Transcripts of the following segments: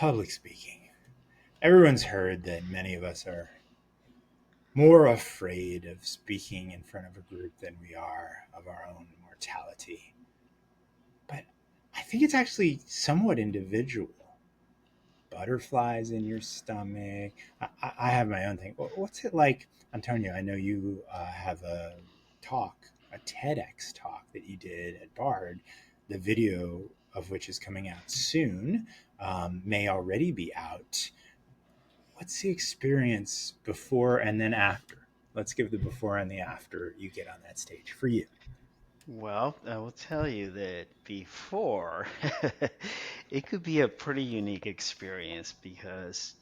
Public speaking. Everyone's heard that many of us are more afraid of speaking in front of a group than we are of our own mortality. But I think it's actually somewhat individual. Butterflies in your stomach. I have my own thing. What's it like, Antonio? I know you have a TEDx talk that you did at Bard, the video of which is coming out soon, may already be out. What's the experience before and then after? Let's give the before and the after you get on that stage for you. Well, I will tell you that before, it could be a pretty unique experience because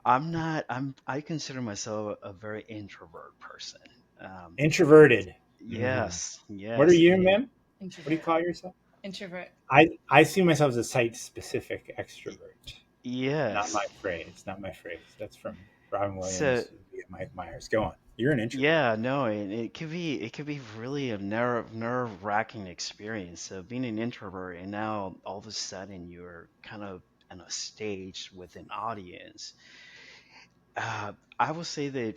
I consider myself a very introvert person. Um, Introverted. Hmm. yes, What are yes, you, and ma'am? What do you Introvert. call yourself? Introvert. I see myself as a site specific y- extrovert. Not my yes. phrase. Not my phrase. That's from Robin So Williams via Mike Myers. Go on. You're an introvert. yeah, no, and it could be really a nerve-wracking experience. So being an introvert and now all of a sudden you're kind of on a stage with an audience. I will say that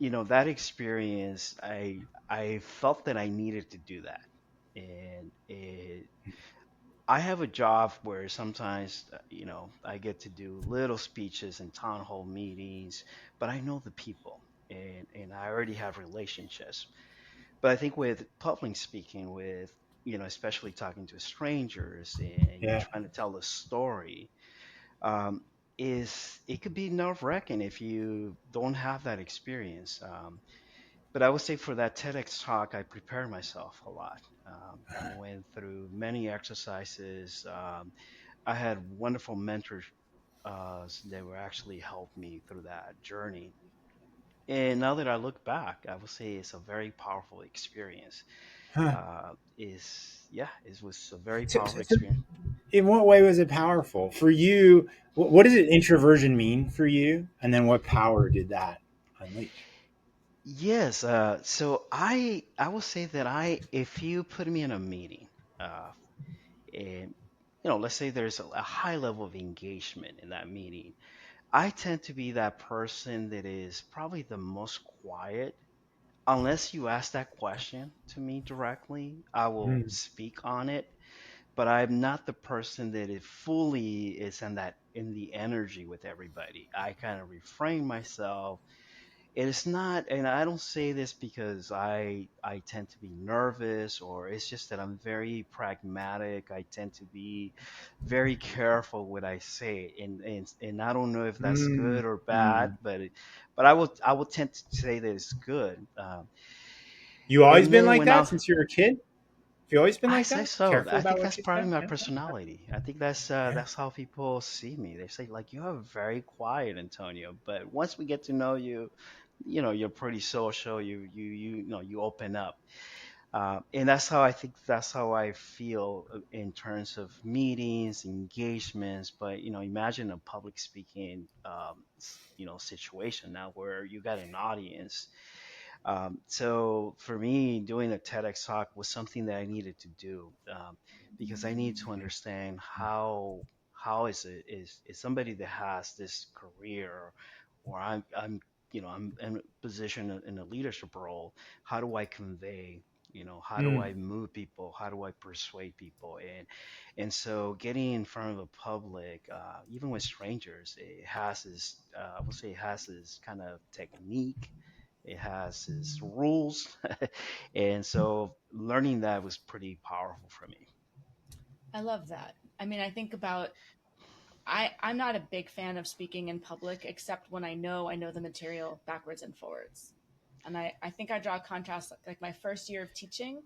that experience, I felt that I needed to do that, and I have a job where sometimes I get to do little speeches and town hall meetings, but I know the people and I already have relationships. But I think with public speaking, with especially talking to strangers and you're Yeah. trying to tell a story, um, is it could be nerve-wracking if you don't have that experience. But I would say for that TEDx talk, I prepared myself a lot. I went through many exercises. I had wonderful mentors that were actually helped me through that journey. And now that I look back, I would say it's a very powerful experience. Huh. It was a very So, powerful so, so experience. in what way was it powerful for you? What does it introversion mean for you? And then what power did that unleash? Yes, so I will say that if you put me in a meeting, uh, and let's say there's a high level of engagement in that meeting, I tend to be that person that is probably the most quiet. Unless you ask that question to me directly, I will Mm. speak on it. But I'm not the person that is fully is in the energy with everybody. I kind of refrain myself. It is not, and I don't say this because I tend to be nervous, or it's just that I'm very pragmatic. I tend to be very careful what I say, and I don't know if that's Mm. good or bad, Mm. but I will tend to say that it's good. You always And been then like when that since you were a kid? Have you always been I like say that? so. Careful I about think what that's you part of say? my Yeah. personality. I think Yeah. that's how people see me. They say like you're very quiet, Antonio, but once we get to know you, you're pretty social. You open up, and that's how I think that's how I feel in terms of meetings, engagements. But imagine a public speaking, situation now where you got an audience. So for me, doing a TEDx talk was something that I needed to do, because I need to understand how is somebody that has this career, or I'm in a position in a leadership role. How do I convey? How do Mm. I move people? How do I persuade people? And so getting in front of the public, even with strangers, it has this. I would say it has this kind of technique. It has its rules, and so learning that was pretty powerful for me. I love that. I mean, I think about I'm not a big fan of speaking in public except when I know the material backwards and forwards. And I think I draw a contrast like my first year of teaching.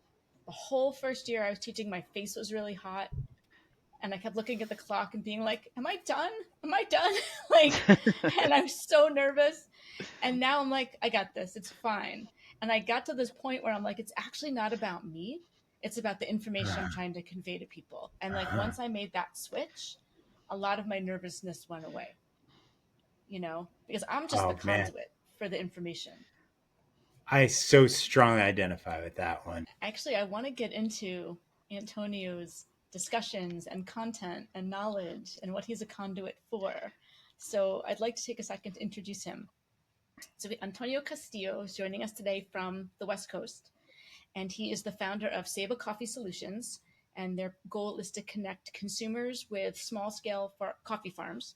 The whole first year I was teaching, my face was really hot. And I kept looking at the clock and being like, am I done? Am I done? Like, and I'm so nervous. And now I'm like, I got this. It's fine. And I got to this point where I'm like, it's actually not about me. It's about the information I'm trying to convey to people. And like, once I made that switch, a lot of my nervousness went away, because I'm just the Oh man, conduit for the information. I so strongly identify with that one. Actually, I want to get into Antonio's. discussions and content and knowledge and what he's a conduit for. So I'd like to take a second to introduce him. So Antonio Castillo is joining us today from the West Coast, and he is the founder of Ceiba Coffee Solutions. And their goal is to connect consumers with small-scale coffee farms.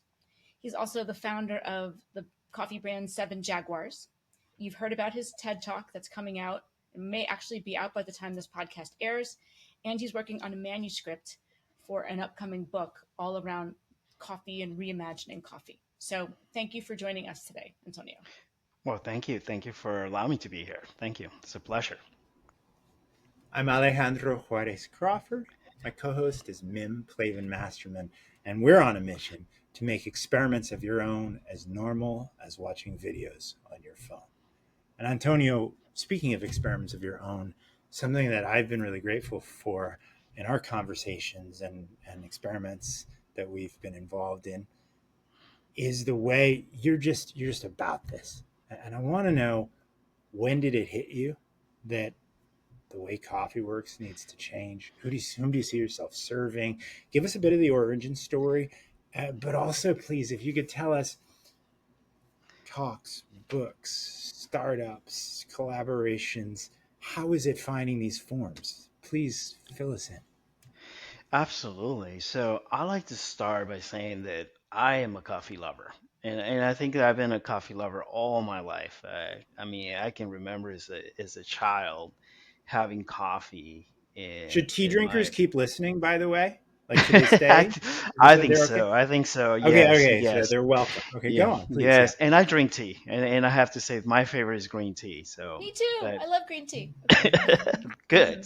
He's also the founder of the coffee brand Seven Jaguars. You've heard about his TED Talk that's coming out. It may actually be out by the time this podcast airs. And he's working on a manuscript for an upcoming book all around coffee and reimagining coffee. So thank you for joining us today, Antonio. Well, thank you. Thank you for allowing me to be here. Thank you. It's a pleasure. I'm Alejandro Juárez Crawford. My co host is Mim Plavin-Masterman, and we're on a mission to make experiments of your own as normal as watching videos on your phone. And Antonio, speaking of experiments of your own, something that I've been really grateful for in our conversations and experiments that we've been involved in is the way you're just about this. And I want to know, when did it hit you that the way coffee works needs to change? Whom do you see yourself serving? Give us a bit of the origin story, but also, please, if you could tell us talks, books, startups, collaborations. How is it finding these forms? Please fill us in. Absolutely. So I like to start by saying that I am a coffee lover. And I think that I've been a coffee lover all my life. I mean, I can remember as a child having coffee Should tea in drinkers my keep listening, by the way? Like, should they I, stay? I think They're okay? so. I think so. Okay, Yes, okay. So yes. they're welcome. Okay, Yeah, go on, please. Yeah. yes. And I drink tea. And I have to say my favorite is green tea. So Me too. that I love green tea. Okay. good.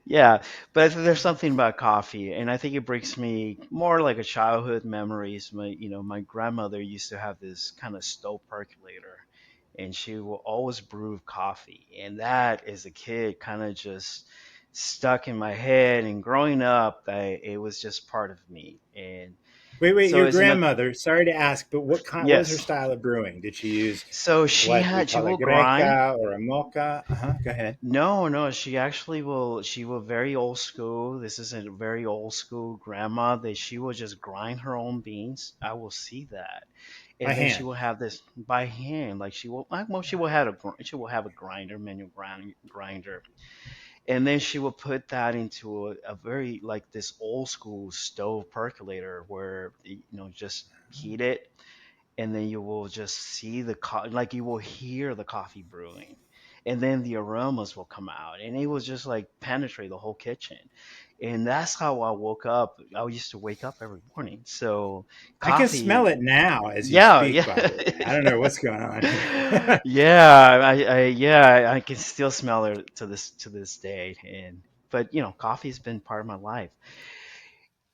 Yeah, but there's something about coffee, and I think it brings me more like a childhood memories. My grandmother used to have this kind of stove percolator, and she will always brew coffee, and that as a kid kind of just stuck in my head. And growing up, it was just part of me. And Wait. so Your as an grandmother. Sorry to ask, but what was her yes, style of brewing? Did she use so what we she call a will grind. greca or a mocha? Go ahead. No, no, she actually will. She will very old school. This is a very old school grandma that she will just grind her own beans. I will see that, By and then she hand. will have this by hand. Like well, she will have she will have a grinder, grinder, and then she will put that into a very like this old school stove percolator where just heat it, and then you will just see like you will hear the coffee brewing, and then the aromas will come out, and it will just like penetrate the whole kitchen. And that's how I woke up. I used to wake up every morning. So I can smell coffee. it now as you Yeah, speak, yeah. by the way. I don't know what's going on here. Yeah, I can still smell it to this day. And but coffee's been part of my life.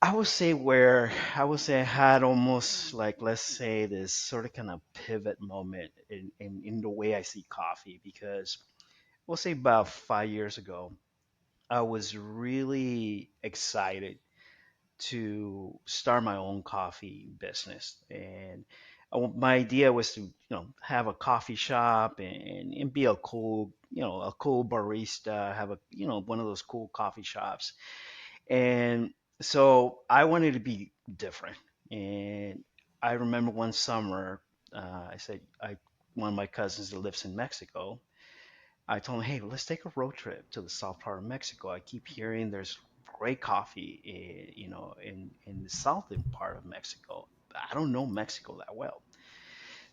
I would say I had almost like, let's say, this sort of kind of pivot moment in the way I see coffee, because we'll say about 5 years ago, I was really excited to start my own coffee business. And my idea was to have a coffee shop and be a cool barista, have a one of those cool coffee shops. And so I wanted to be different. And I remember one summer, I said, one of my cousins that lives in Mexico, I told him, hey, let's take a road trip to the south part of Mexico. I keep hearing there's great coffee, in the southern part of Mexico. I don't know Mexico that well.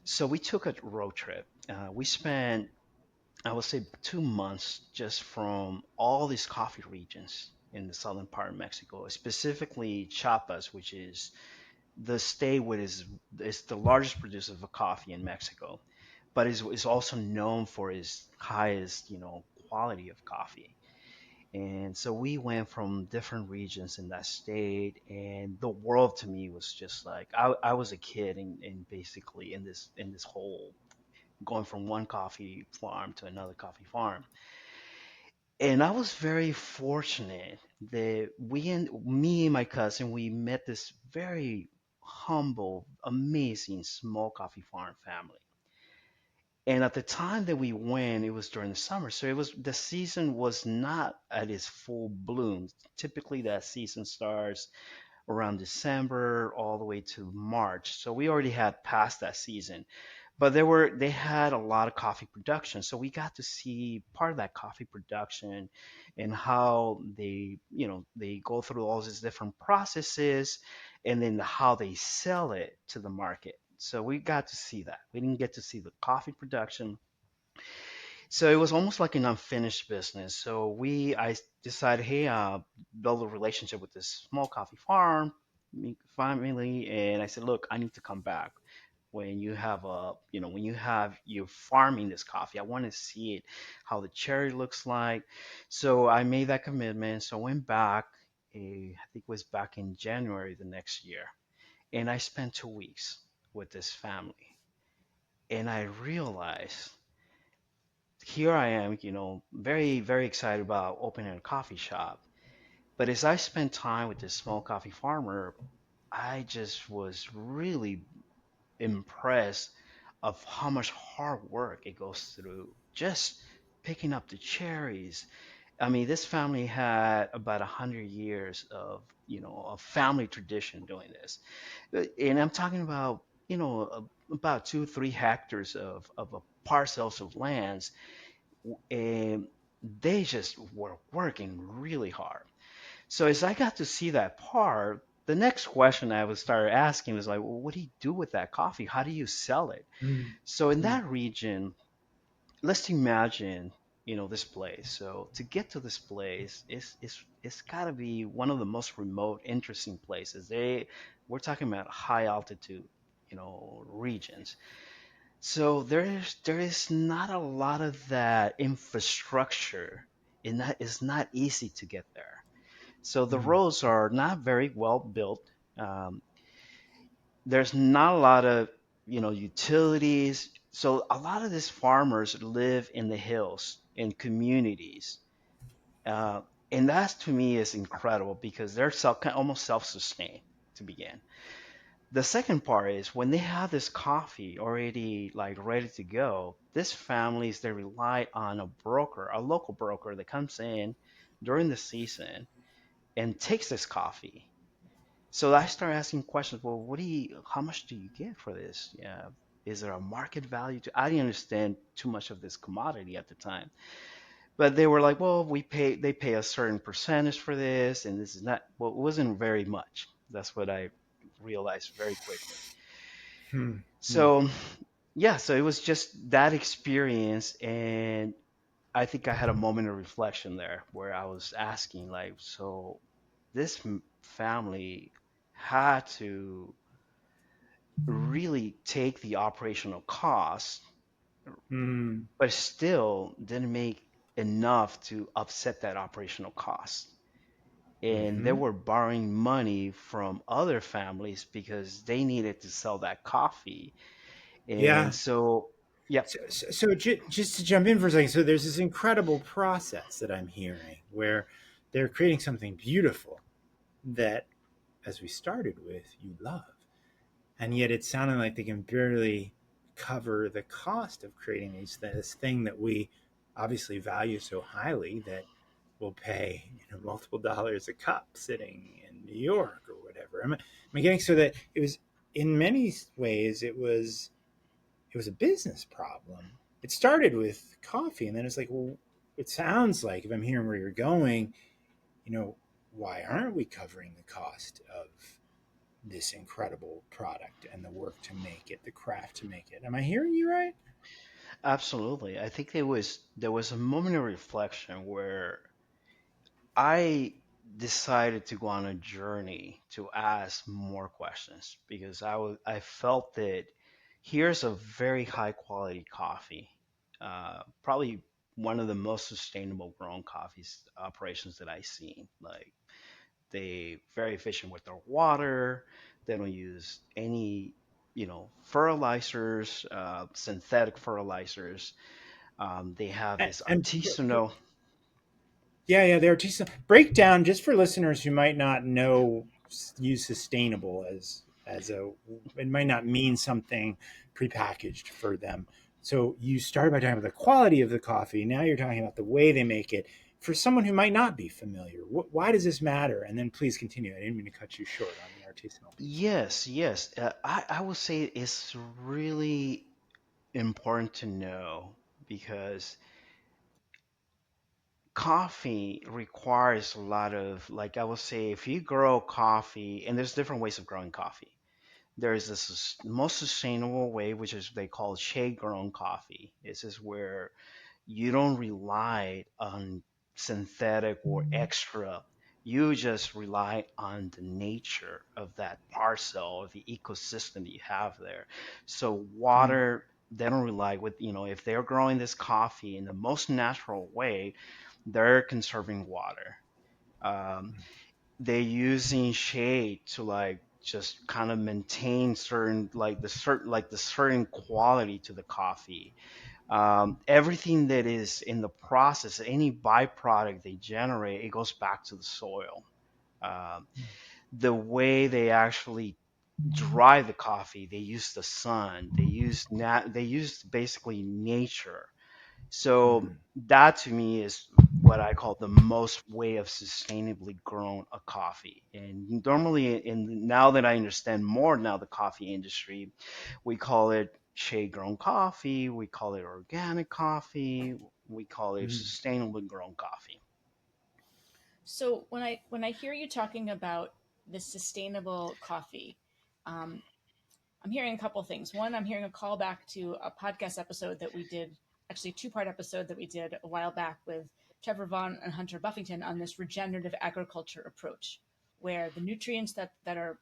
So we took a road trip. We spent, I would say, 2 months just from all these coffee regions in the southern part of Mexico, specifically Chiapas, which is the state which is the largest producer of coffee in Mexico, but is also known for its highest, quality of coffee. And so we went from different regions in that state, and the world to me was just like I was a kid, and basically in this whole going from one coffee farm to another coffee farm. And I was very fortunate that me and my cousin, we met this very humble, amazing small coffee farm family. And at the time that we went, it was during the summer, so it was the season was not at its full bloom. Typically, that season starts around December all the way to March. So we already had passed that season. But they had a lot of coffee production. So we got to see part of that coffee production and how they go through all these different processes and then how they sell it to the market. So we got to see that. We didn't get to see the coffee production, so it was almost like an unfinished business. So I decided, hey, build a relationship with this small coffee farm family, and I said, look, I need to come back when you have you're farming this coffee. I want to see it, how the cherry looks like. So I made that commitment. So I went back. I think it was back in January the next year, and I spent 2 weeks with this family, and I realized here I am, very, very excited about opening a coffee shop. But as I spent time with this small coffee farmer, I just was really impressed of how much hard work it goes through just picking up the cherries. I mean, this family had about 100 years of family tradition doing this. And I'm talking about, about 2, 3 hectares of parcels of lands, and they just were working really hard. So as I got to see that part, the next question I would start asking was like, well, what do you do with that coffee? How do you sell it? Mm, So in mm, that region, let's imagine, this place. So to get to this place, it's got to be one of the most remote, interesting places. We're talking about high altitude, regions. So there is not a lot of that infrastructure, and that is not easy to get there. So the mm. roads are not very well built. Um, there's not a lot of utilities. So a lot of these farmers live in the hills in communities, uh, and that to me is incredible because they're almost self-sustained to begin. The second part is when they have this coffee already like ready to go, these families they rely on a broker, a local broker that comes in during the season and takes this coffee. So I start asking questions. Well, how much do you get for this? Yeah. Is there a market value to? I didn't understand too much of this commodity at the time, but they were like, well, they pay a certain percentage for this, and this is not, well, it wasn't very much. That's what I realized very quickly. Hmm. Hmm. So yeah, so it was just that experience, and I think I had a moment of reflection there where I was asking, like, so this family had to really take the operational cost, Mm. but still didn't make enough to offset that operational cost. And they Hmm. were borrowing money from other families because they needed to sell that coffee. And Yeah. so, yep, So just to jump in for a second, so there's this incredible process that I'm hearing where they're creating something beautiful that, as we started with, you love, and yet it's sounding like they can barely cover the cost of creating this thing that we obviously value so highly that we'll pay multiple dollars a cup sitting in New York or whatever. Am I getting so that it was in many ways it was a business problem. It started with coffee, and then it's like, well, it sounds like if I'm hearing where you're going, you know, why aren't we covering the cost of this incredible product and the work to make it, the craft to make it? Am I hearing you right? absolutely. I think there was a moment of reflection where I decided to go on a journey to ask more questions because I felt that here's a very high quality coffee, probably one of the most sustainable grown coffees operations that I've seen. Like they very efficient with their water. They don't use any fertilizers, synthetic fertilizers. They have this And artisanal. yeah, yeah, they're just breakdown just for listeners who might not know use sustainable as a it might not mean something prepackaged for them. So you started by talking about the quality of the coffee. Now you're talking about the way they make it for someone who might not be familiar. Why does this matter? And then please continue. I didn't mean to cut you short on the artisanal piece. Yes, yes. I would say it's really important to know because coffee requires a lot of, like, I would say, if you grow coffee, and there's different ways of growing coffee. There is this most sustainable way, which is they call shade grown coffee. This is where you don't rely on synthetic or extra. You just rely on the nature of that parcel, of the ecosystem that you have there. So Mm, water, they don't rely with, if they're growing this coffee in the most natural way, they're conserving water. Um, mm, they're using shade to like just kind of maintain certain like the certain quality to the coffee. Everything that is in the process, any byproduct they generate, it goes back to the soil. Um, the way they actually dry the coffee, they use the sun, they use basically nature. So mm, that to me is what I call the most way of sustainably grown a coffee. And normally, in now that I understand more now the coffee industry, we call it shade grown coffee, we call it organic coffee, we call it mm, sustainably grown coffee. So when I hear you talking about the sustainable coffee, um, I'm hearing a couple things. One, I'm hearing a callback to a podcast episode that we did, actually a two-part episode that we did a while back with Trevor Vaughn and Hunter Buffington on this regenerative agriculture approach, where the nutrients that are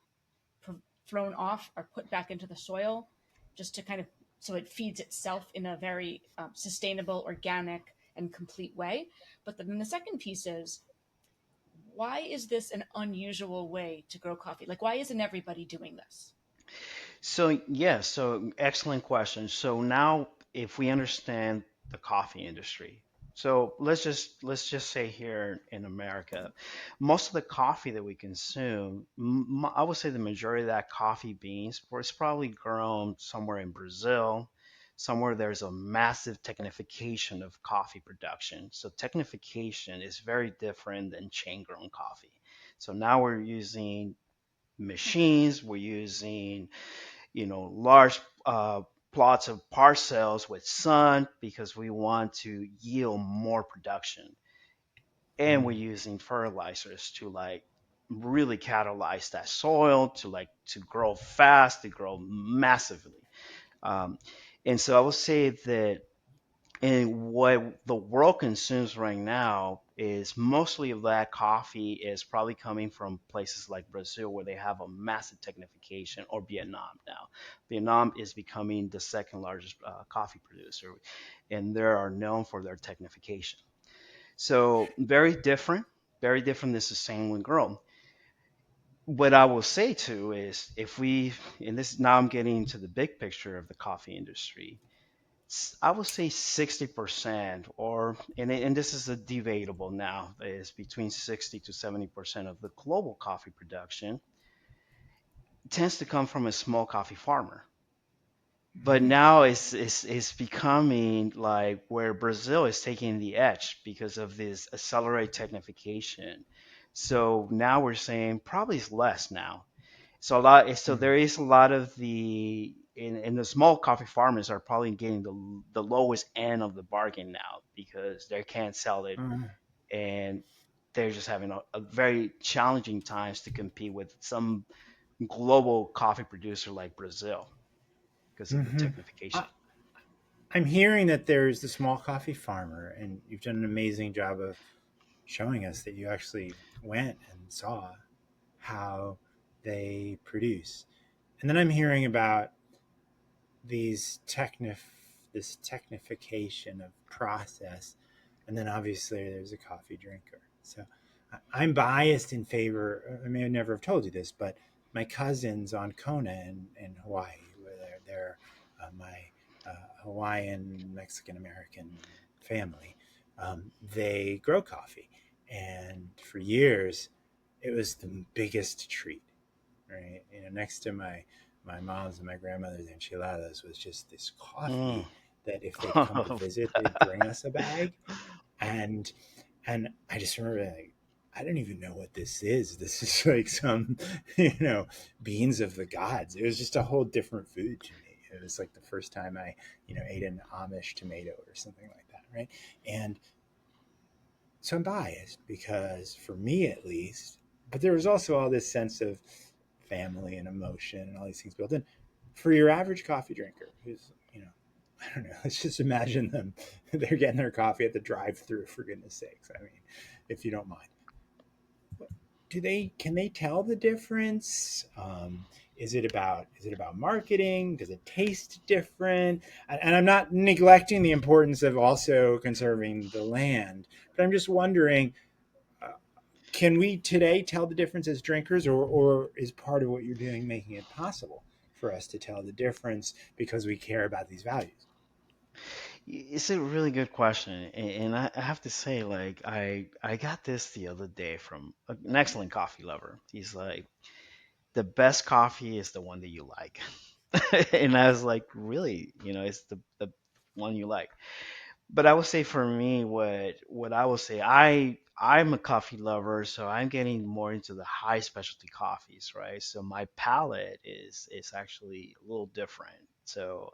thrown off are put back into the soil, just to kind of so it feeds itself in a very sustainable, organic, and complete way. But then the second piece is, why is this an unusual way to grow coffee? Like, why isn't everybody doing this? So yes, so excellent question. So now if we understand the coffee industry, so let's just say here in America, most of the coffee that we consume, I would say the majority of that coffee beans was probably grown somewhere in Brazil, somewhere there's a massive technification of coffee production. So technification is very different than chain grown coffee. So now we're using machines, we're using large plots of parcels with sun because we want to yield more production. And we're mm, using fertilizers to like really catalyze that soil to like to grow fast, to grow massively. Um, and so I would say that and what the world consumes right now is mostly of that coffee is probably coming from places like Brazil, where they have a massive technification, or Vietnam now. Vietnam is becoming the second largest coffee producer, and they are known for their technification. So very different than sustainable growth. What I will say too is if we, and this now I'm getting into the big picture of the coffee industry, I would say 60%, or and this is a debatable now, is between 60 to 70% of the global coffee production tends to come from a small coffee farmer. But mm, now it's becoming like where Brazil is taking the edge because of this accelerated technification. So now we're saying probably it's less now. So mm, there is a lot of in the small coffee farmers are probably getting the lowest end of the bargain now because they can't sell it, mm, and they're just having a very challenging times to compete with some global coffee producer like Brazil because of the mm-hmm. technification. I'm hearing that there's the small coffee farmer, and you've done an amazing job of showing us that you actually went and saw how they produce. And then I'm hearing about these this technification of process, and then obviously there's a coffee drinker. So I'm biased in favor. I may never have told you this, but my cousins on Kona in Hawaii, where they're my Hawaiian Mexican American family, they grow coffee, and for years it was the biggest treat, right? Next to my mom's and my grandmother's enchiladas was just this Mm, coffee. that if they'd come to Oh, visit, they'd bring us a bag. And I just remember like, I don't even know what this is. This is like some, beans of the gods. It was just a whole different food to me. It was like the first time I, ate an Amish tomato or something like that, right? And so I'm biased because for me at least, but there was also all this sense of family and emotion and all these things built in. For your average coffee drinker who's, I don't know, let's just imagine them, they're getting their coffee at the drive through, for goodness sakes. I mean, if you don't mind, can they tell the difference? Is it about marketing? Does it taste different? And I'm not neglecting the importance of also conserving the land, but I'm just wondering, uh, can we today tell the difference as drinkers, or is part of what you're doing making it possible for us to tell the difference because we care about these values? it's a really good question, and I have to say, like, I got this the other day from an excellent coffee lover. He's like, the best coffee is the one that you like, and I was like, really, it's the one you like. But I would say for me, what I will say, I'm a coffee lover, so I'm getting more into the high specialty coffees, right? So my palate is actually a little different. So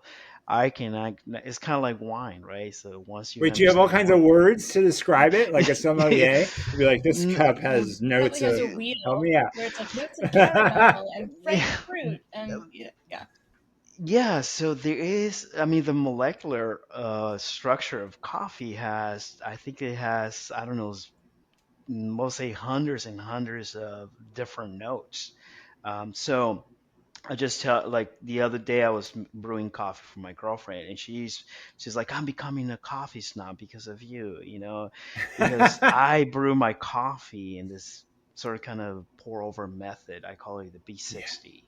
it's kind of like wine, right? So once you Wait, do you have all understand kinds what of words to describe it? Like a sommelier would be like, this N- cup has Probably notes has a of, help wheel me out. where it's like notes of caramel and frank fruit and yeah, yeah. yeah, so there is, I mean, the molecular structure of coffee has, I think it has, I don't know, mostly hundreds and hundreds of different notes. So I just tell, like, the other day I was brewing coffee for my girlfriend, and she's like, I'm becoming a coffee snob because of you, because I brew my coffee in this sort of kind of pour over method. I call it the Yeah. B60,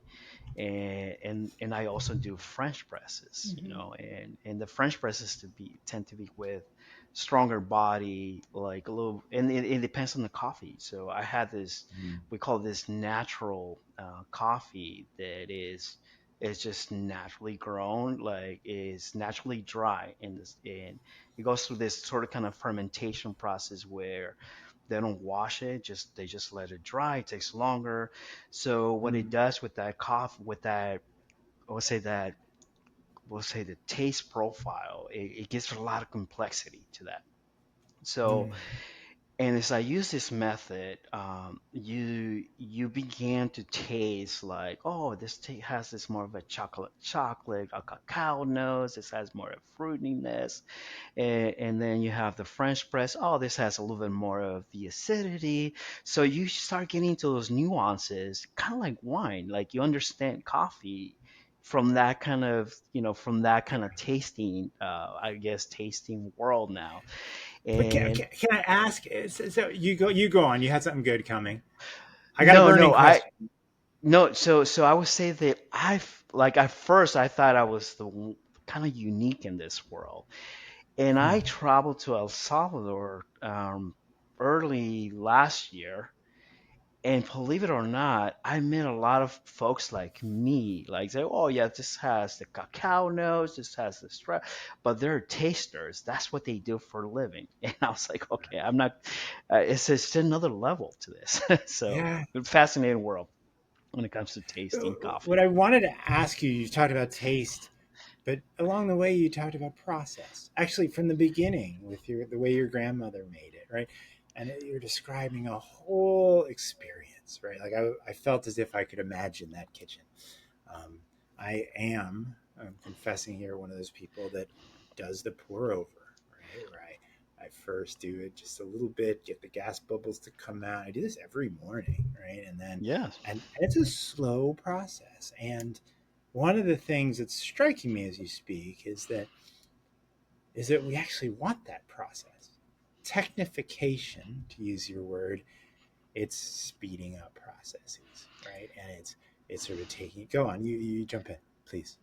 and I also do French presses, Hmm. and the French presses tend to be with stronger body, like a little, and it depends on the coffee. So I had this, Mm. we call this natural coffee that is just naturally grown, like is naturally dry in this, and it goes through this sort of kind of fermentation process where they don't wash it, just they just let it dry. It takes longer. So what it Mm. does with that coffee, with that, I would say that, we'll say the taste profile, it gives a lot of complexity to that. So, Mm. and as I use this method, you began to taste like, oh, has this more of a chocolate, a cacao nose. This has more of fruitiness, and then you have the French press. Oh, this has a little bit more of the acidity. So you start getting into those nuances, kind of like wine. Like you understand coffee from that kind of, from that kind of tasting, I guess, tasting world now. But And can I ask? So you go on. You had something good coming. I got a no, burning no, I question. no. So I would say that like at first I thought I was kind of unique in this world. And I Mm. traveled to El Salvador early last year, and believe it or not, I met a lot of folks like me, like say, "Oh yeah, this has the cacao notes, this has the stress," but they're tasters. That's what they do for a living. And I was like, "Okay, I'm not." It's just another level to this. So, Yeah. fascinating world when it comes to tasting What coffee. I wanted to ask you, you talked about taste, but along the way you talked about process. Actually, from the beginning, with the way your grandmother made it, right? And you're describing a whole experience, right? Like I felt as if I could imagine that kitchen. Um, I'm confessing here, one of those people that does the pour over, right? Right. I first do it just a little bit, get the gas bubbles to come out. I do this every morning, right? And then, Yes. and it's a slow process. And one of the things that's striking me as you speak is that we actually want that process. Technification, to use your word, it's speeding up processes, right? And it's sort of taking. Go on, you jump in, please.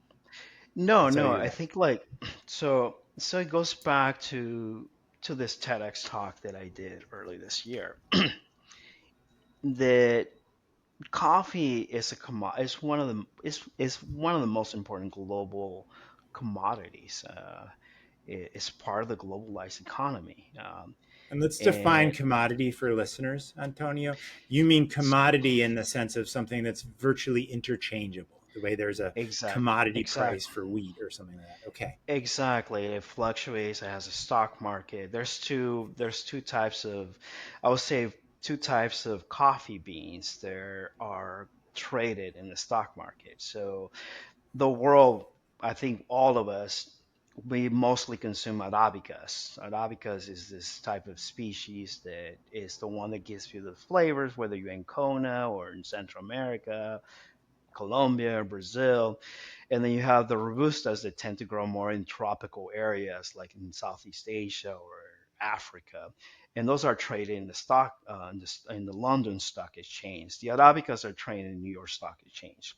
No, It's all no, your I right. think like so it goes back to this TEDx talk that I did early this year. That coffee is is one of the most important global commodities. is part of the globalized economy. And let's define And commodity for listeners, Antonio. You mean s- commodity in the sense of something that's virtually interchangeable, the way there's a commodity price exactly. for wheat or something like that. Okay. Exactly. It fluctuates. It has a stock market. There's two types of, I would say two types of coffee beans that are traded in the stock market. So the world, I think all of us, we mostly consume Arabicas. Arabicas is this type of species that is the one that gives you the flavors, whether you're in Kona or in Central America, Colombia, Brazil. And then you have the Robustas that tend to grow more in tropical areas like in Southeast Asia or Africa. And those are traded in the stock, in the London Stock Exchange. The Arabicas are traded in the New York Stock Exchange.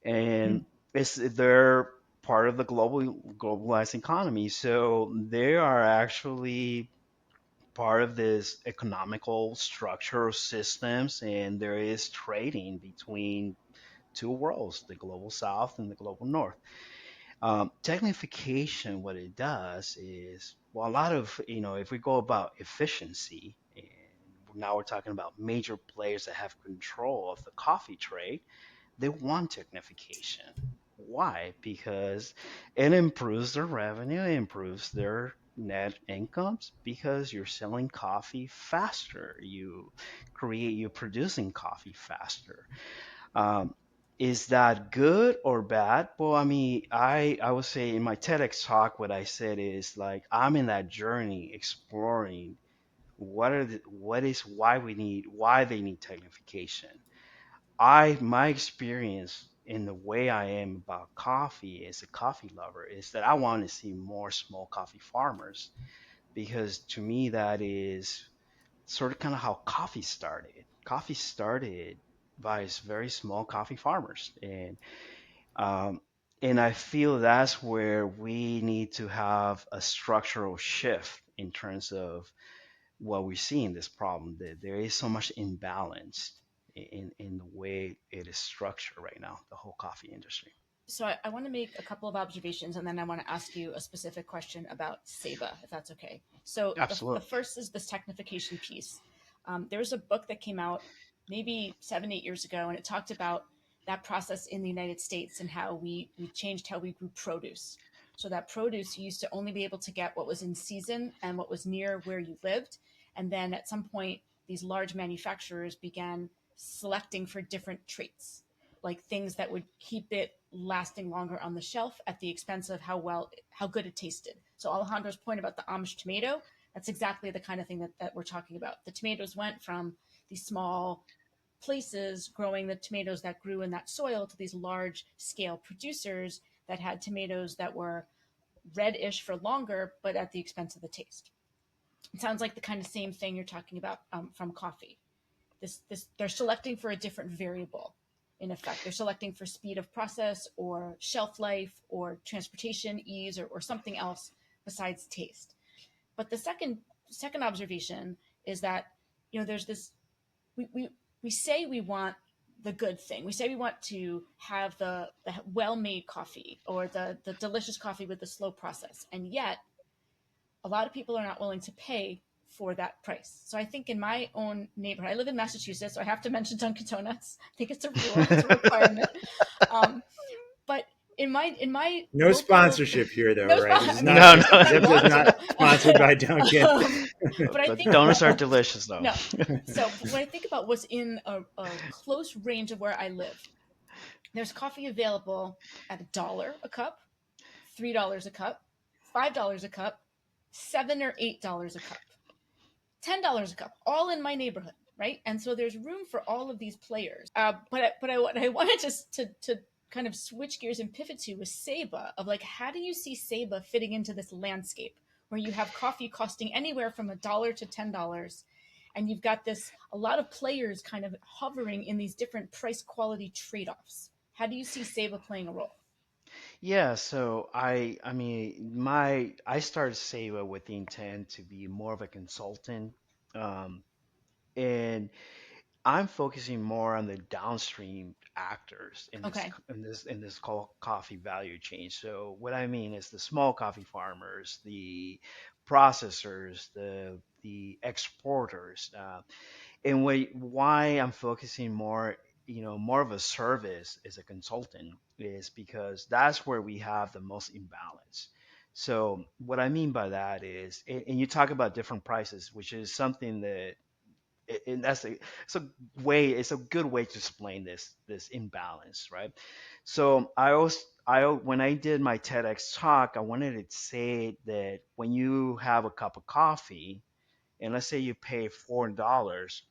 And they're part of the globalized economy. So they are actually part of this economical structure of systems, and there is trading between two worlds, the global south and the global north. Technification, what it does is, well, a lot of, if we go about efficiency, and now we're talking about major players that have control of the coffee trade, they want technification. Why? Because it improves their revenue, it improves their net incomes because you're selling coffee faster. You're producing coffee faster. Um, is that good or bad? Well, I mean, I would say in my TEDx talk, what I said is like I'm in that journey exploring what is why they need technification. My experience in the way I am about coffee as a coffee lover is that I want to see more small coffee farmers because to me that is sort of kind of how coffee started. Coffee started by very small coffee farmers, um, and I feel that's where we need to have a structural shift in terms of what we see in this problem. That there is so much imbalance in the way it is structured right now, the whole coffee industry. So I want to make a couple of observations and then I want to ask you a specific question about Ceiba, if that's okay. So the Absolutely. first is this technification piece. There was a book that came out maybe 7, 8 years ago, and it talked about that process in the United States and how we changed how we grew produce. So that produce you used to only be able to get what was in season and what was near where you lived. And then at some point, these large manufacturers began selecting for different traits, like things that would keep it lasting longer on the shelf at the expense of how good it tasted. So Alejandro's point about the Amish tomato, that's exactly the kind of thing that we're talking about. The tomatoes went from these small places growing the tomatoes that grew in that soil to these large scale producers that had tomatoes that were reddish for longer, but at the expense of the taste. It sounds like the kind of same thing you're talking about from coffee. This they're selecting for a different variable. In effect, they're selecting for speed of process or shelf life or transportation ease or something else besides taste. But the second observation is that there's this we, we we say we want the good thing. We say we want to have the well made coffee or the delicious coffee with the slow process, and yet a lot of people are not willing to pay for that price. So I think in my own neighborhood, I live in Massachusetts, so I have to mention Dunkin' Donuts. I think it's a rule, it's a requirement. Um, but in my No local, sponsorship here, though, no, right? This is not. No, maybe if I Zepto is want to not sponsored though. by Dunkin'. But I the think donuts are delicious though. no. So when I think about what's in a close range of where I live, there's coffee available at $1 a cup, $3 a cup, $5 a cup, $7 or $8 a cup. $10 a cup, all in my neighborhood, right? And so there's room for all of these players. What I wanted to kind of switch gears and pivot to was Ceiba, of like, how do you see Ceiba fitting into this landscape where you have coffee costing anywhere from $1 to $10, and you've got this a lot of players kind of hovering in these different price quality trade offs. How do you see Ceiba playing a role? Yeah, so I started Seva with the intent to be more of a consultant, um, and I'm focusing more on the downstream actors in this Okay. called coffee value chain. So what I mean is the small coffee farmers, the processors, the exporters, and why I'm focusing more, more of a service as a consultant is because that's where we have the most imbalance. So what I mean by that is, and you talk about different prices, which is something that and that's it's a good way to explain this imbalance, right? So when I did my TEDx talk, I wanted to say that when you have a cup of coffee and let's say you pay $4,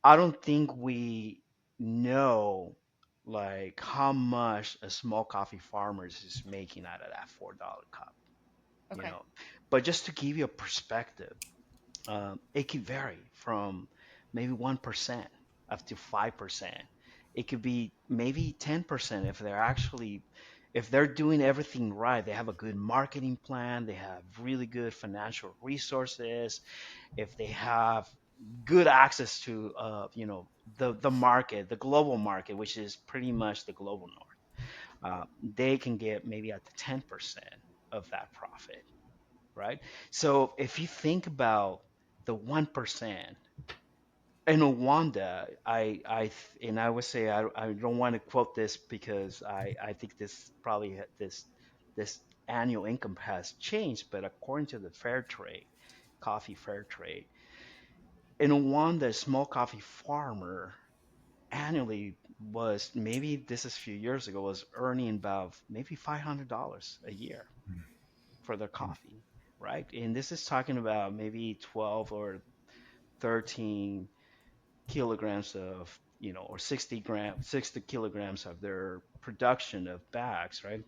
I don't think we know like how much a small coffee farmer is making out of that $4 cup, you Okay. know. But just to give you a perspective, it could vary from maybe 1% up to 5%. It could be maybe 10% if they're doing everything right. They have a good marketing plan, they have really good financial resources, if they have good access to the market, the global market, which is pretty much the global north. They can get maybe up to 10% of that profit, right? So if you think about the 1%, in Rwanda, and I would say I don't want to quote this because I think this annual income has changed, but according to the fair trade, coffee fair trade, in Rwanda, a small coffee farmer annually was maybe this is a few years ago was earning about maybe $500 a year for their coffee, right? And this is talking about maybe 12 or 13 kilograms of, or 60 kilograms of their production of bags, right?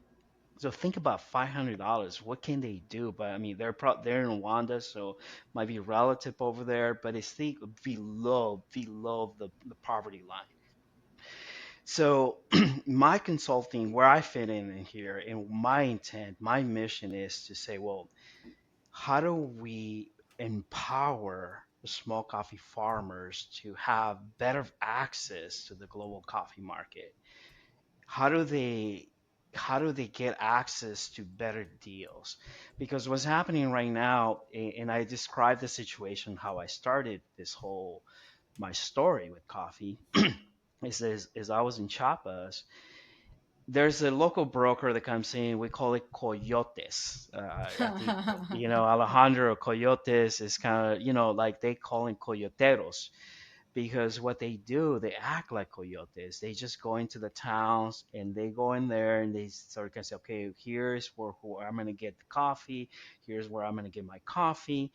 So think about $500. What can they do? But I mean, they're in Rwanda, so might be relative over there, but it's still below the poverty line. So my consulting, where I fit in here, and my intent, my mission is to say, well, how do we empower the small coffee farmers to have better access to the global coffee market? How do they get access to better deals? Because what's happening right now, and I described the situation how I started this whole my story with coffee is I was in Chiapas. There's a local broker that comes in. We call it coyotes. I think Alejandro coyotes is kind of like they call them coyoteros because what they do, they act like coyotes. They just go into the towns and they go in there and they sort of say, okay, here's where I'm gonna get the coffee. Here's where I'm gonna get my coffee,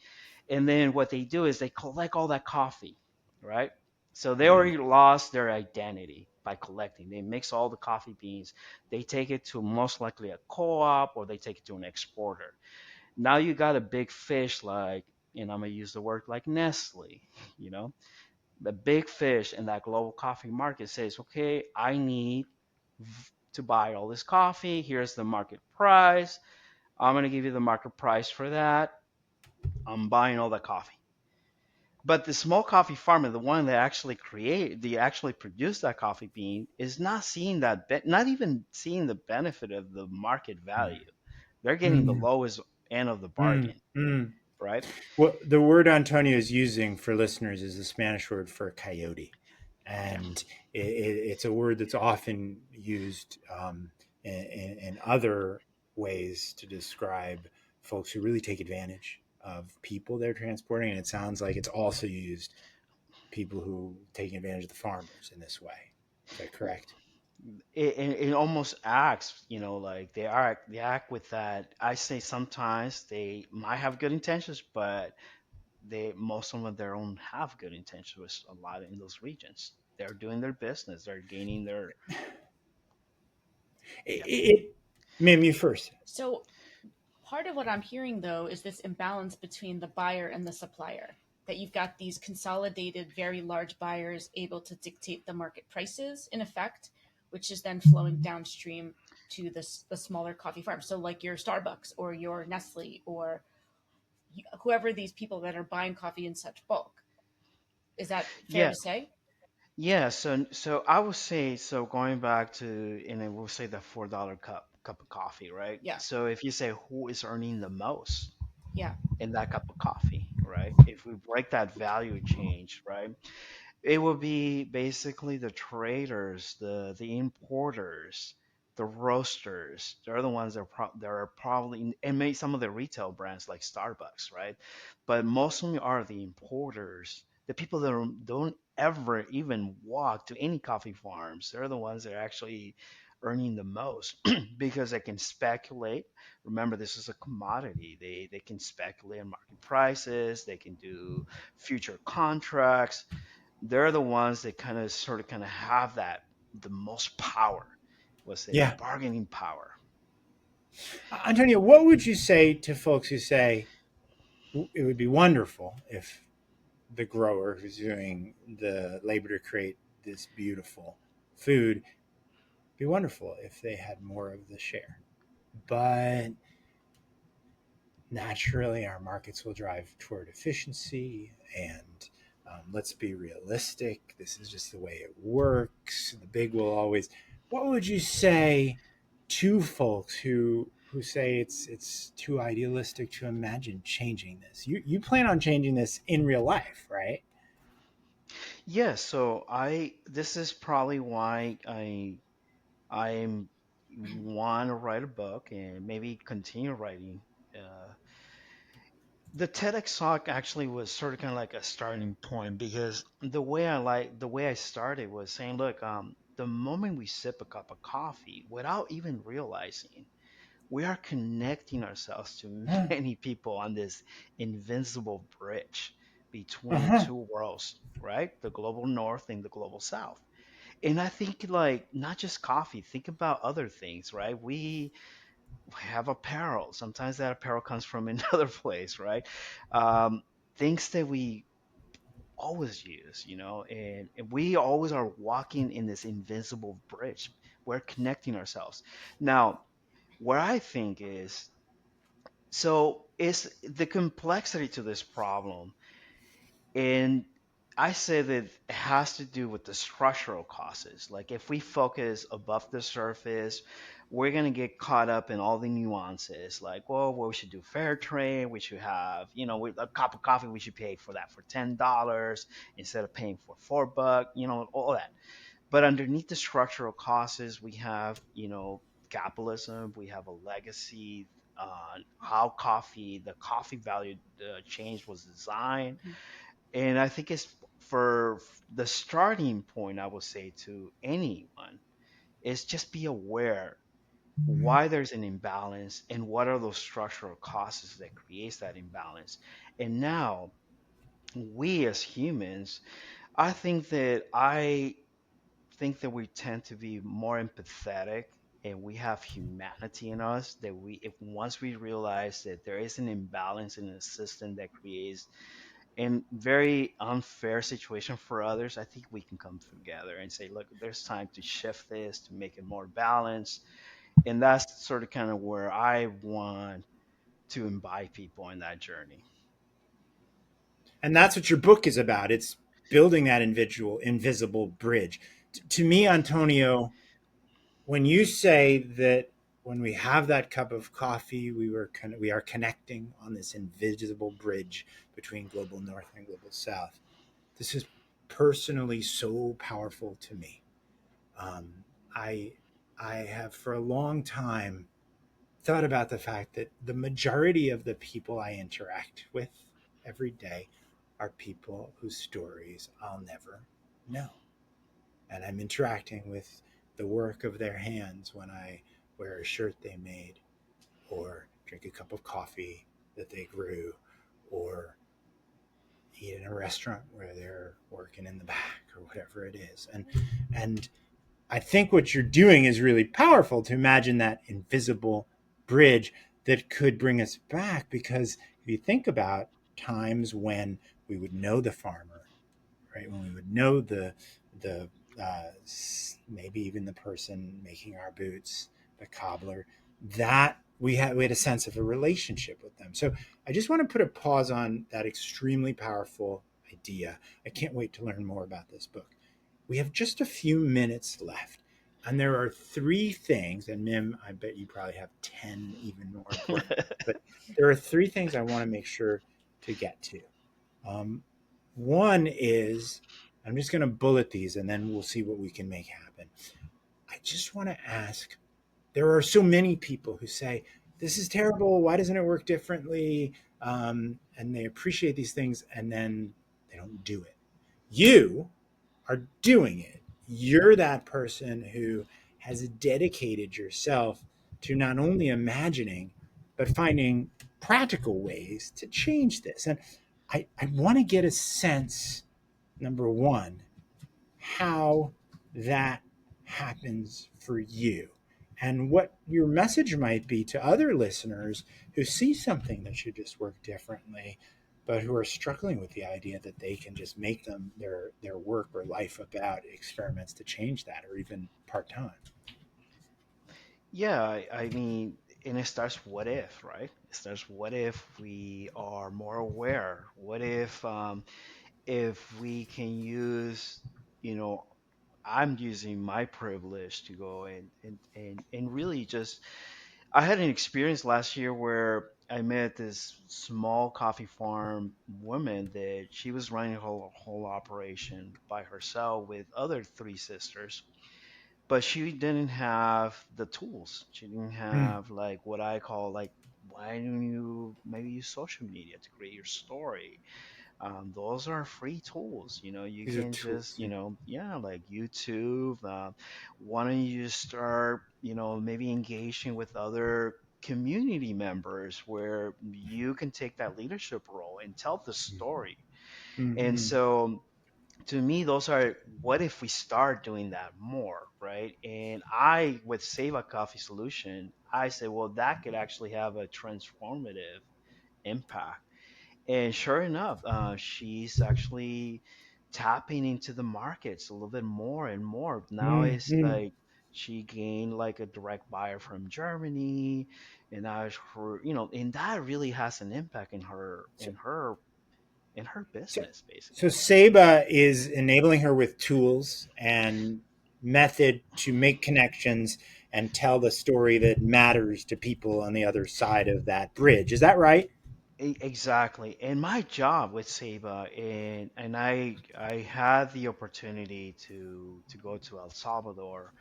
and then what they do is they collect all that coffee, right? So they Mm, already lost their identity by collecting. They mix all the coffee beans. They take it to most likely a co-op or they take it to an exporter. Now you got a big fish like, and I'm gonna use the word like Nestle, you know, the big fish in that global coffee market says, okay, I need to buy all this coffee. Here's the market price. I'm going to give you the market price for that. I'm buying all that coffee. But the small coffee farmer, the one that actually produced that coffee bean, is not seeing not even seeing the benefit of the market mm, value. They're getting the mm, lowest end of the mm, bargain, mm. right? Well, the word Antonio is using for listeners is the Spanish word for coyote, Yeah. and it's a word that's often used in other ways to describe folks who really take advantage of people they're transporting. And it sounds like it's also used people who take advantage of the farmers in this way. Is that correct? It almost acts, like they act with that. I say sometimes they might have good intentions, but most of them don't have good intentions with a lot in those regions. They're doing their business. They're gaining their It, yeah. it, ma'am, you first. So part of what I'm hearing though is this imbalance between the buyer and the supplier. That you've got these consolidated, very large buyers able to dictate the market prices in effect, which is then flowing downstream to the smaller coffee farms. So, like your Starbucks or your Nestle or whoever these people that are buying coffee in such bulk. Is that fair Yeah, to say? Yeah, so I would say, so going back to, and then we'll say the $4 cup of coffee, right? Yeah. So if you say who is earning the most Yeah. in that cup of coffee, right? If we break that value change, right? It would be basically the traders, the importers, the roasters. They're the ones that are probably, and maybe some of the retail brands like Starbucks, right? But mostly are the importers, the people that don't ever even walk to any coffee farms. They're the ones that are actually earning the most because they can speculate. Remember, this is a commodity. They can speculate on market prices. They can do future contracts. They're the ones that kind of have that the most power. Let's say the Yeah. bargaining power. Antonio, what would you say to folks who say it would be wonderful if the grower who's doing the labor to create this beautiful food, be wonderful if they had more of the share? But naturally, our markets will drive toward efficiency. And let's be realistic. This is just the way it works. The big will always. What would you say to folks who say it's too idealistic to imagine changing this? You plan on changing this in real life, right? Yeah, so I this is probably why I want to write a book and maybe continue writing. Uh, the TEDx talk actually was sort of kind of like a starting point because the way I started was saying, look, the moment we sip a cup of coffee, without even realizing, we are connecting ourselves to many people on this invincible bridge between Uh-huh. two worlds, right? The global north and the global south. And I think, like, not just coffee, think about other things, right? We have apparel. Sometimes that apparel comes from another place, right? Um, things that we always use, and we always are walking in this invincible bridge. We're connecting ourselves. Now, what I think is, so it's the complexity to this problem, and I say that it has to do with the structural causes. Like if we focus above the surface, we're gonna get caught up in all the nuances. Like, well, we should do fair trade. We should have, a cup of coffee. We should pay for that for $10 instead of paying for $4. All that. But underneath the structural causes, we have, capitalism. We have a legacy on how the coffee value change was designed. Mhm. And I think it's for the starting point, I would say to anyone, is just be aware why there's an imbalance and what are those structural causes that creates that imbalance. And now we as humans, I think that we tend to be more empathetic and we have humanity in us that we if once we realize that there is an imbalance in the system that creates in very unfair situation for others, I think we can come together and say, look, there's time to shift this to make it more balanced. And that's sort of kind of where I want to invite people in that journey. And that's what your book is about. It's building that individual invisible bridge. To me, Antonio, when you say that when we have that cup of coffee, we are connecting on this invisible bridge between global north and global south. This is personally so powerful to me. Um, I I have for a long time thought about the fact that the majority of the people I interact with every day are people whose stories I'll never know. And I'm interacting with the work of their hands when I wear a shirt they made, or drink a cup of coffee that they grew, or eat in a restaurant where they're working in the back, or whatever it is. And I think what you're doing is really powerful, to imagine that invisible bridge that could bring us back. Because if you think about times when we would know the farmer, right? When we would know the uh, maybe even the person making our boots, the cobbler, that we had a sense of a relationship with them. So I just want to put a pause on that extremely powerful idea. I can't wait to learn more about this book. We have just a few minutes left. And there are three things, and Mim, I bet you probably have 10 even more important ones, but there are three things I want to make sure to get to. Um, One is, I'm just going to bullet these and then we'll see what we can make happen. I just want to ask, there are so many people who say, this is terrible. Why doesn't it work differently? And they appreciate these things and then they don't do it. You are doing it. You're that person who has dedicated yourself to not only imagining, but finding practical ways to change this. And I want to get a sense, number one, how that happens for you and what your message might be to other listeners who see something that should just work differently but who are struggling with the idea that they can just make them their work or life about experiments to change that or even part-time. Yeah, I mean, and it starts what if, right? It starts what if we are more aware? What if we can use, you know, I'm using my privilege to go and really just I had an experience last year where I met this small coffee farm woman that she was running a whole operation by herself with other three sisters, but she didn't have the tools. She didn't Mm, have like what I call like why don't you maybe use social media to create your story? Those are free tools. You these are can just, tools. Yeah. yeah, like YouTube. Why don't you start, maybe engaging with other community members where you can take that leadership role and tell the story. And Mm-hmm. so to me, those are what if we start doing that more, right? And I, with Ceiba Coffee Solution, I say, well, that could actually have a transformative impact. And sure enough, she's actually tapping into the markets a little bit more and more. Now it's Mm-hmm. like she gained like a direct buyer from Germany, and now it's her, and that really has an impact in her So, so, business, so basically. Saba is enabling her with tools and method to make connections and tell the story that matters to people on the other side of that bridge. Is that right? Exactly. And my job with Seba, and I had the opportunity to go to El Salvador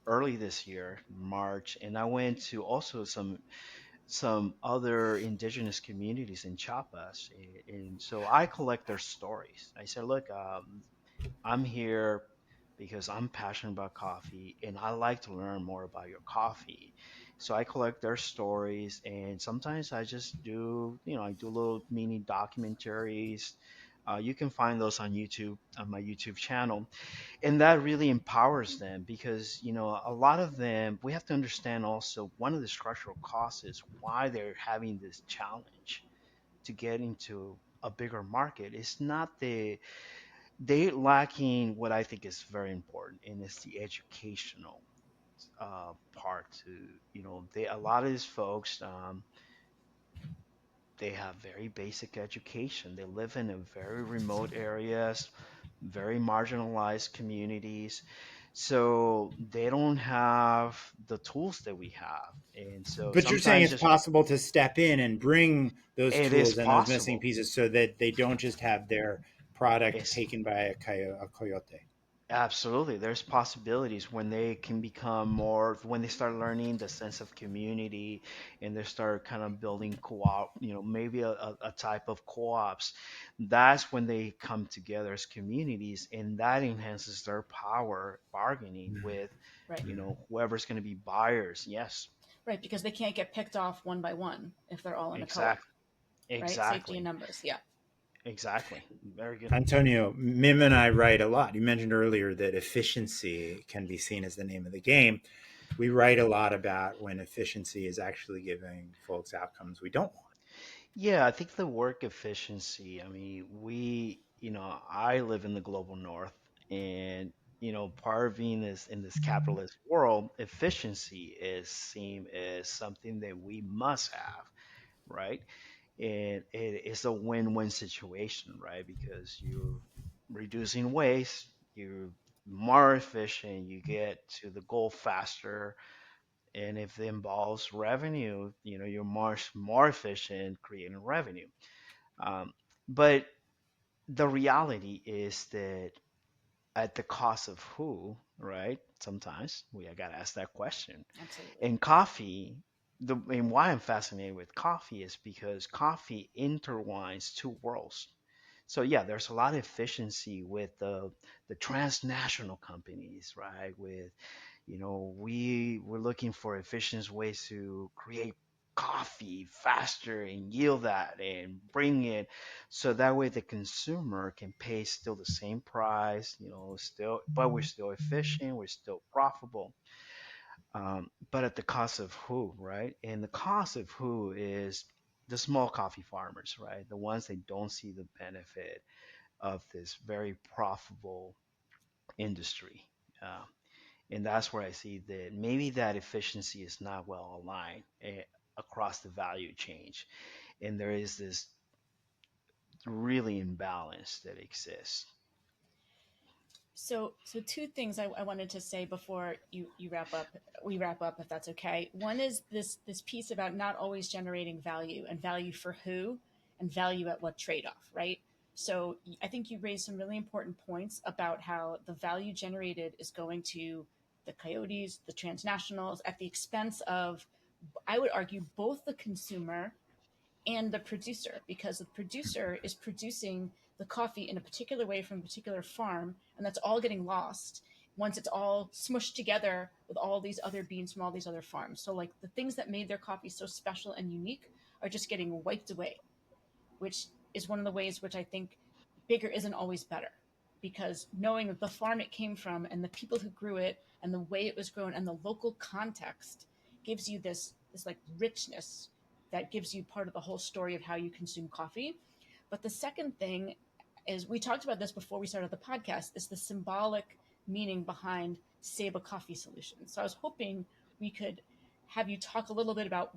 early this year, March, and I went to also some other indigenous communities in Chiapas, and so I collect their stories. I said, look, I'm here because I'm passionate about coffee and I like to learn more about your coffee. So I collect their stories, and sometimes I just do, I do little mini documentaries. You can find those on YouTube, on my YouTube channel. And that really empowers them because, a lot of them, we have to understand also one of the structural causes why they're having this challenge to get into a bigger market. It's not they lacking what I think is very important, and it's the educational part. To they a lot of these folks, they have very basic education. They live in a very remote areas, very marginalized communities, so they don't have the tools that we have, and so But you're saying sometimes it's just possible to step in and bring those it is tools and those missing possible. pieces so that they don't just have their product It's taken by a coyote. Absolutely. There's possibilities when they can become more, when they start learning the sense of community and they start kind of building co-op, maybe a type of co-ops. That's when they come together as communities, and that enhances their power bargaining with, Right. whoever's going to be buyers. Yes, Right. Because they can't get picked off one by one if they're all in a co op, exactly. right? Safety in Exactly. numbers. Yeah. Exactly. Very good. Antonio, Mim and I write a lot. You mentioned earlier that efficiency can be seen as the name of the game. We write a lot about when efficiency is actually giving folks outcomes we don't want. Yeah, I think the work efficiency, I mean, I live in the global north, and, part of being this in this capitalist world, efficiency is seen as something that we must have, right? And it's a win-win situation, right? Because you're reducing waste, you're more efficient, you get to the goal faster. And if it involves revenue, you're more efficient creating revenue. Um, but the reality is that at the cost of who, right? Sometimes we got to ask that question. Absolutely. In coffee, and why I'm fascinated with coffee is because coffee intertwines two worlds. So yeah, there's a lot of efficiency with the transnational companies, right? With we're looking for efficient ways to create coffee faster and yield that and bring it so that way the consumer can pay still the same price, still, but we're still efficient, we're still profitable, but at the cost of who, right? And the cost of who is the small coffee farmers, right? The ones that don't see the benefit of this very profitable industry. Uh, and that's where I see that maybe that efficiency is not well aligned across the value chain, and there is this really imbalance that exists. So two things I wanted to say before you wrap up. We wrap up if that's okay. One is this piece about not always generating value and value for who and value at what trade off, right? So I think you raised some really important points about how the value generated is going to the coyotes, the transnationals, at the expense of, I would argue, both the consumer and the producer, because the producer is producing the coffee in a particular way from a particular farm, and that's all getting lost once it's all smushed together with all these other beans from all these other farms. So like the things that made their coffee so special and unique are just getting wiped away, which is one of the ways which I think bigger isn't always better, because knowing that the farm it came from and the people who grew it and the way it was grown and the local context gives you this like richness that gives you part of the whole story of how you consume coffee. But the second thing is, we talked about this before we started the podcast, is the symbolic meaning behind Ceiba Coffee Solutions. So I was hoping we could have you talk a little bit about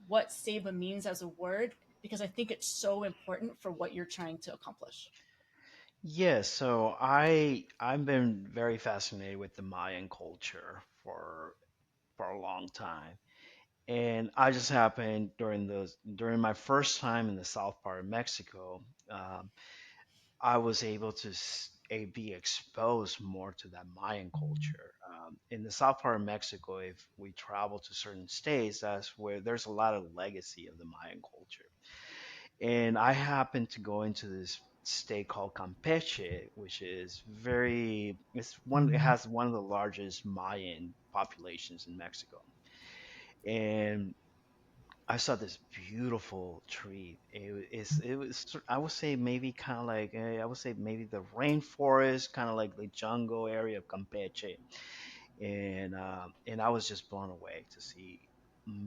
what Ceiba means as a word, because I think it's so important for what you're trying to accomplish. Yeah, so I've been very fascinated with the Mayan culture for a long time. And I just happened during my first time in the south part of Mexico, um, I was able to be exposed more to that Mayan culture. In the south part of Mexico, if we travel to certain states, that's where there's a lot of legacy of the Mayan culture. And I happened to go into this state called Campeche, which is it has one of the largest Mayan populations in Mexico. And I saw this beautiful tree. I would say maybe kind of like I would say maybe the rainforest, kind of like the jungle area of Campeche, and I was just blown away to see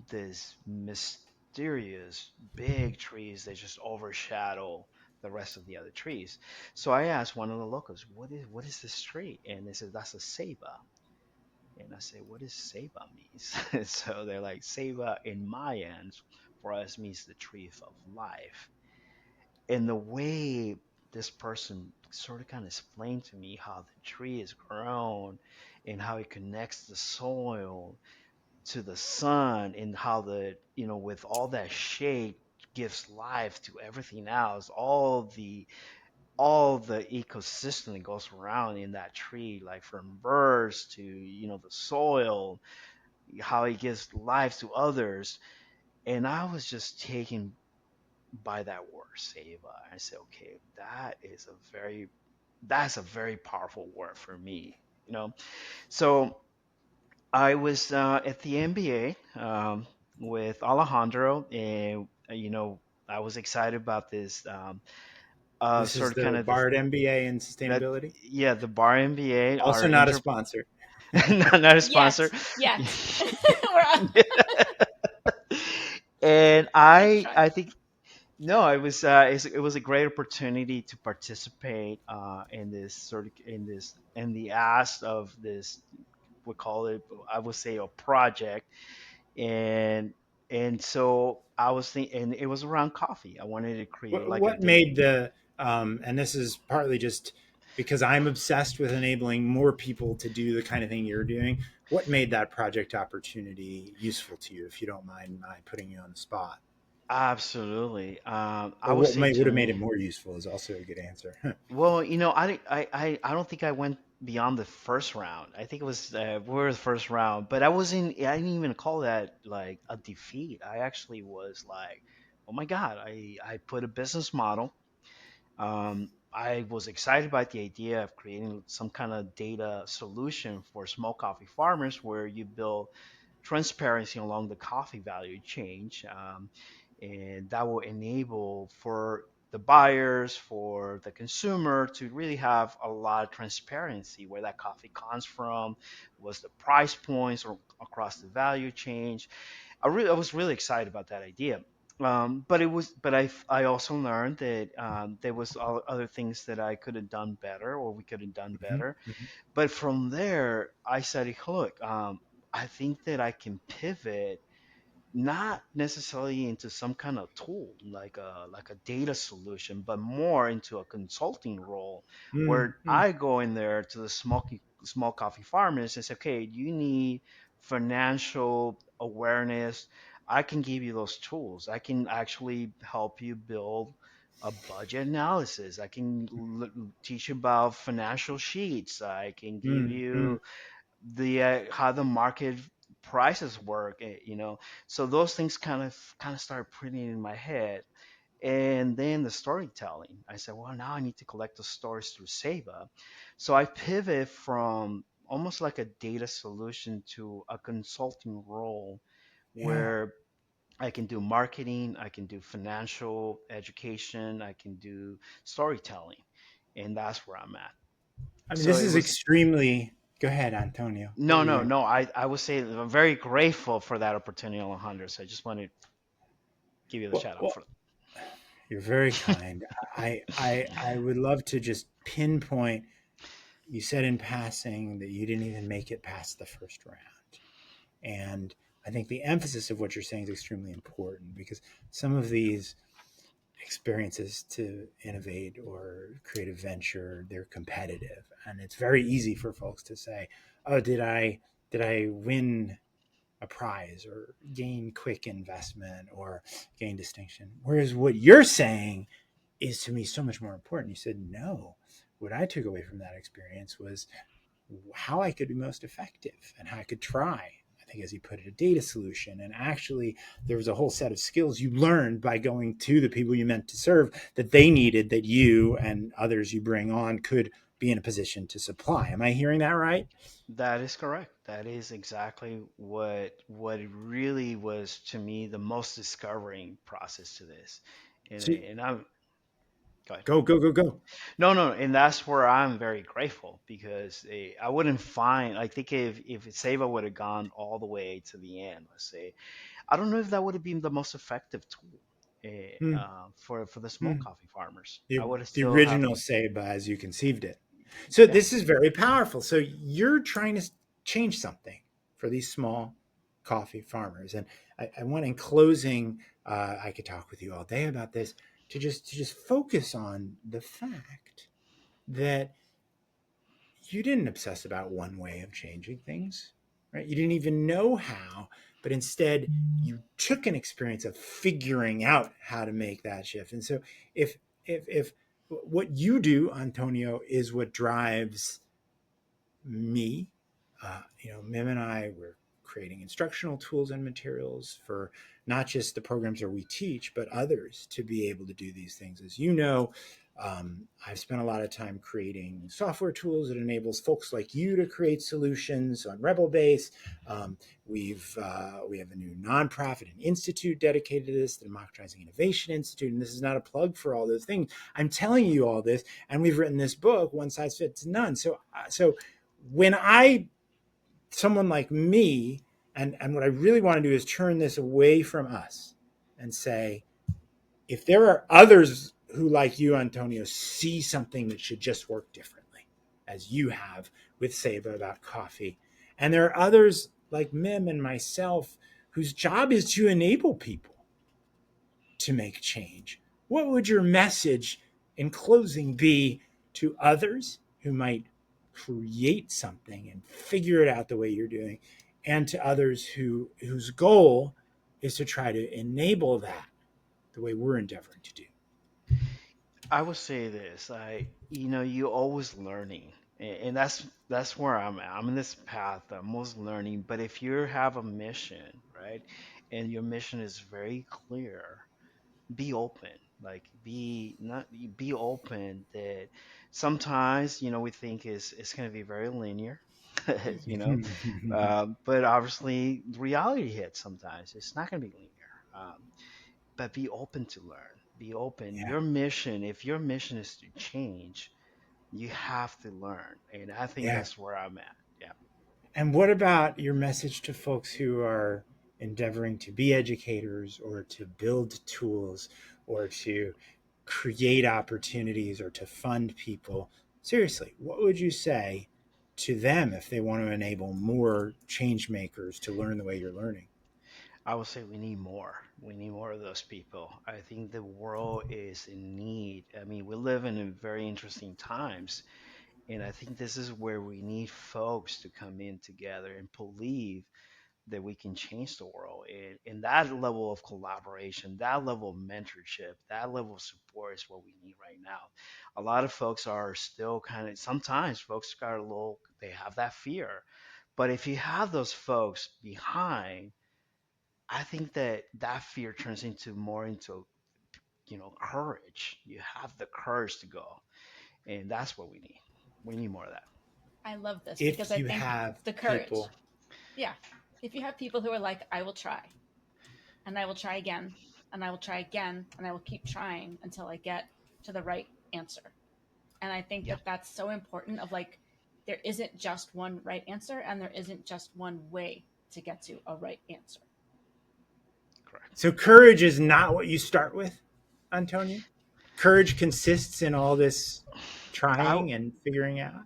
this mysterious big trees that just overshadow the rest of the other trees. So I asked one of the locals, "What is this tree?" And they said, "That's a ceiba." And I say, what does Seba means? So they're like, Seba in Mayans for us means the tree of life. And the way this person sort of kind of explained to me how the tree is grown and how it connects the soil to the sun and how with all that shade gives life to everything else, all the ecosystem that goes around in that tree, like from birds to the soil, how it gives life to others. And I was just taken by that word, Seva. I said, okay, that's a very powerful word for me, you know. So I was at the MBA with Alejandro, and I was excited about this. This is Sort of kind the of this Bard MBA in that sustainability. yeah, the bar MBA, Also our not a sponsor. not a Yet, sponsor. yet. We're And like to I try. I think no, it was a great opportunity to participate in the ask of this, we call it, I would say, a project. And and so I was thinking, and it was around coffee. I wanted to create like a What day. made the and this is partly just because I'm obsessed with enabling more people to do the kind of thing you're doing. What made that project opportunity useful to you, if you don't mind my putting you on the spot? Absolutely. I Or would what say would to have made it me, more useful is also a good answer. well, I don't think I went beyond the first round. I think it was we were the first round, but I wasn't. I didn't even call that like a defeat. I actually was like, oh my God, I put a business model. I was excited about the idea of creating some kind of data solution for small coffee farmers where you build transparency along the coffee value chain. And that will enable for the buyers, for the consumer to really have a lot of transparency where that coffee comes from, what's the price points or across the value chain. I was really excited about that idea. But I also learned that there was other things that I could have done better, or we could have done Mhm, better. mhm, But from there, I said, "Hey, look, I think that I can pivot not necessarily into some kind of tool like a data solution, but more into a consulting role mm, where mm, I go in there to the small coffee farmers and say, okay, you need financial awareness. I can give you those tools. I can actually help you build a budget analysis. I can teach you about financial sheets. I can give mm, mm. you the how the market prices work, so those things kind of started printing in my head. And then the storytelling, I said, well, now I need to collect the stories through Saba. So I pivot from almost like a data solution to a consulting role Yeah. where I can do marketing, I can do financial education, I can do storytelling, and that's where I'm at. I mean, So this it is was extremely. Go ahead, Antonio. What No, were you no, going no. I would say that I'm very grateful for that opportunity, Alejandro. So I just want to give you the Well, shout out well, for you're very that. kind. I would love to just pinpoint. You said in passing that you didn't even make it past the first round, and I think the emphasis of what you're saying is extremely important, because some of these experiences to innovate or create a venture, they're competitive, and it's very easy for folks to say, "Oh, did I win a prize or gain quick investment or gain distinction?" Whereas what you're saying is, to me, so much more important. You said, no, what I took away from that experience was how I could be most effective and how I could try. I think, as you put it, a data solution. And actually, there was a whole set of skills you learned by going to the people you meant to serve that they needed, that you and others you bring on could be in a position to supply. Am I hearing that right? That is correct. That is exactly what it really was to me the most discovering process to this. And So and I'm go ahead. go, go, go, go. No, no, and that's where I'm very grateful because I wouldn't find. I think if Seva would have gone all the way to the end, let's say, I don't know if that would have been the most effective tool Hmm, for the small hmm. coffee farmers. I the, would have the still have, original Seba as you conceived it. So yeah, this is very powerful. So you're trying to change something for these small coffee farmers, and I want, in closing, I could talk with you all day about this, to just focus on the fact that you didn't obsess about one way of changing things, right? You didn't even know how, but instead you took an experience of figuring out how to make that shift. And so if what you do, Antonio, is what drives me, Mim and I were creating instructional tools and materials for not just the programs that we teach, but others to be able to do these things. As you know, I've spent a lot of time creating software tools that enables folks like you to create solutions on Rebel Base. We have a new nonprofit and institute dedicated to this, the Democratizing Innovation Institute, and this is not a plug for all those things. I'm telling you all this, and we've written this book, One Size Fits None. So when I someone like me, and what I really want to do is turn this away from us and say, if there are others who, like you, Antonio, see something that should just work differently, as you have with Saba about coffee, and there are others like Mim and myself whose job is to enable people to make change, what would your message in closing be to others who might create something and figure it out the way you're doing, and to others whose goal is to try to enable that the way we're endeavoring to do. I would say this, you're always learning, and that's where I'm at. I'm in this path. I'm always learning. But if you have a mission, right, and your mission is very clear, be open. Like be not be open that sometimes we think it's going to be very linear, you know, but obviously reality hits sometimes. It's not going to be linear. But be open to learn. Be open. Yeah, If your mission is to change, you have to learn. And I think yeah. that's where I'm at. Yeah. And what about your message to folks who are endeavoring to be educators or to build tools or to create opportunities or to fund people? Seriously, what would you say to them if they want to enable more change makers to learn the way you're learning? I would say we need more. We need more of those people. I think the world is in need. I mean, we live in very interesting times. And I think this is where we need folks to come in together and believe that we can change the world. And that level of collaboration, that level of mentorship, that level of support is what we need right now. A lot of folks are still sometimes folks got a little, they have that fear. But if you have those folks behind, I think that that fear turns into more into, courage. You have the courage to go. And that's what we need. We need more of that. I love this because If I you think have the courage. people, Yeah. If you have people who are like, I will try, and I will try again, and I will try again, and I will keep trying until I get to the right answer. And I think Yeah, that that's so important of like, there isn't just one right answer, and there isn't just one way to get to a right answer. correct. so courage is not what you start with, Antonio. Courage consists in all this I, trying and figuring out.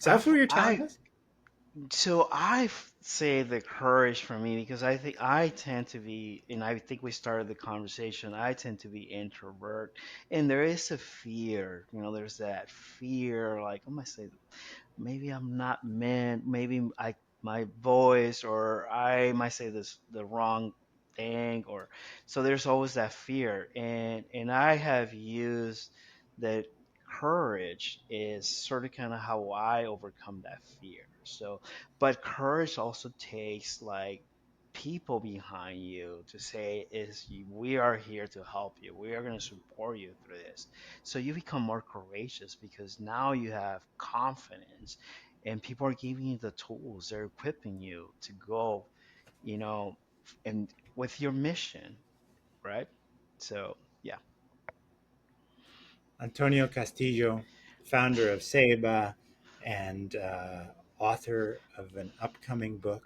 So I, that's what you're telling I, us? so say the courage for me because I think I tend to be, and I think we started the conversation. I tend to be introvert, and there is a fear. There's that fear, like I might say, maybe I'm not meant. Maybe my voice, or I might say this the wrong thing, or so there's always that fear, and I have used that courage is sort of kind of how I overcome that fear. So, but courage also takes like people behind you to say we are here to help you, we are going to support you through this, so you become more courageous because now you have confidence and people are giving you the tools, they're equipping you to go, you know and with your mission, right? So yeah. Antonio Castillo, founder of Ceiba and author of an upcoming book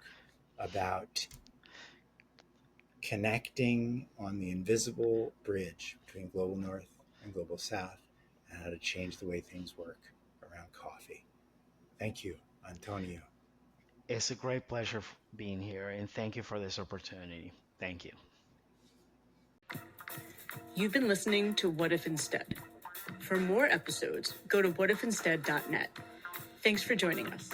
about connecting on the invisible bridge between global north and global south and how to change the way things work around coffee. Thank you, Antonio. It's a great pleasure being here, and thank you for this opportunity. Thank you. You've been listening to What If Instead. For more episodes, go to whatifinstead.net. Thanks for joining us.